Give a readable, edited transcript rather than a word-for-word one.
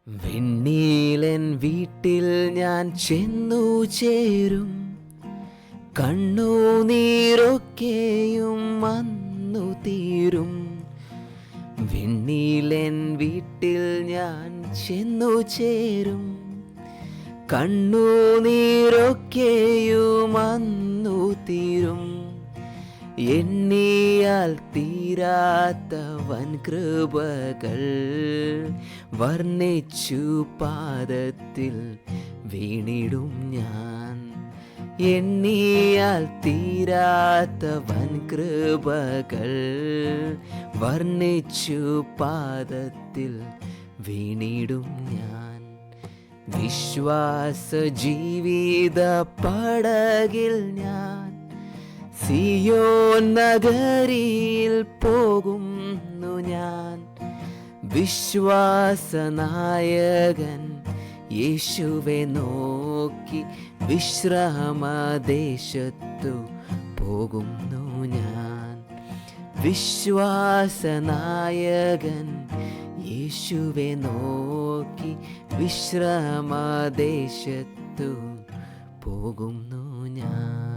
വെണ്ണീലൻ വീട്ടിൽ ഞാൻ ചെന്നു ചേരും, കണ്ണുനീരൊക്കെയും വന്നു തീരും. വെണ്ണീലൻ വീട്ടിൽ ഞാൻ ചെന്നു ചേരും, കണ്ണുനീരൊക്കെയും വന്നു തീരും. എണ്ണിയാൽ തീരാത്ത വൻകൃപകൾ വർണ്ണിച്ചു പാദത്തിൽ വീണിടും ഞാൻ. എണ്ണിയാൽ തീരാത്ത വൻകൃപകൾ വർണ്ണിച്ചു പാദത്തിൽ വീണിടും ഞാൻ. വിശ്വാസ ജീവിത പടകിൽ ഞാൻ സിയോൻ നഗരിയിൽ പോകുന്നു ഞാൻ. വിശ്വാസനായകൻ യേശുവെ നോക്കി വിശ്രമദേശത്തു പോകുന്നു ഞാൻ. വിശ്വാസനായകൻ യേശുവെ നോക്കി വിശ്രമദേശത്തു പോകുന്നു ഞാൻ.